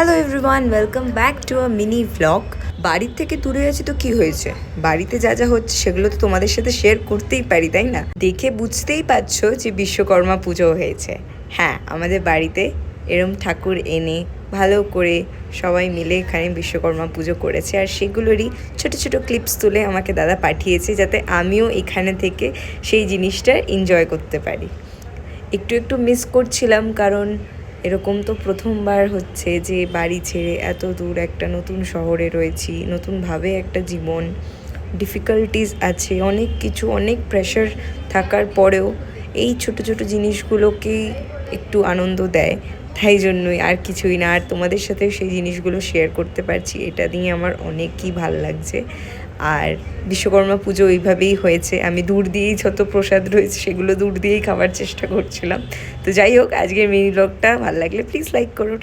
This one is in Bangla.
Hello everyone, welcome back to a mini vlog. বাড়ির থেকে দূরে আছি তো কি হয়েছে, বাড়িতে যা যা হচ্ছে সেগুলো তো তোমাদের সাথে শেয়ার করতেই পারি, তাই না? দেখে বুঝতেই পারছো যে বিশ্বকর্মা পুজো হয়েছে। হ্যাঁ, আমাদের বাড়িতে এরম ঠাকুর এনে ভালো করে সবাই মিলে এখানে বিশ্বকর্মা পুজো করেছে, আর সেগুলোরই ছোট ছোট ক্লিপস তুলে আমাকে দাদা পাঠিয়েছে যাতে আমিও এখানে থেকে সেই জিনিসটা এনজয় করতে পারি। একটু একটু মিস করছিলাম, কারণ এরকম তো প্রথমবার হচ্ছে যে বাড়ি ছেড়ে এত দূর একটা নতুন শহরে রয়েছি, নতুনভাবে একটা জীবন, ডিফিকাল্টিস আছে অনেক কিছু, অনেক প্রেশার থাকার পরেও এই ছোট ছোট জিনিসগুলোকেই একটু আনন্দ দেয়। তাই জন্যই, আর কিছুই না। আর তোমাদের সাথে সেই জিনিসগুলো শেয়ার করতে পারছি, এটা দিয়ে আমার অনেকই ভাল লাগছে। আর বিশ্বকর্মা পুজো ওইভাবেই হয়েছে, আমি দূর দিয়েই যত প্রসাদ রয়েছে সেগুলো দূর দিয়েই খাওয়ার চেষ্টা করছিলাম। তো যাই হোক, আজকের মিনি ব্লগটা ভালো লাগলে প্লিজ লাইক করো।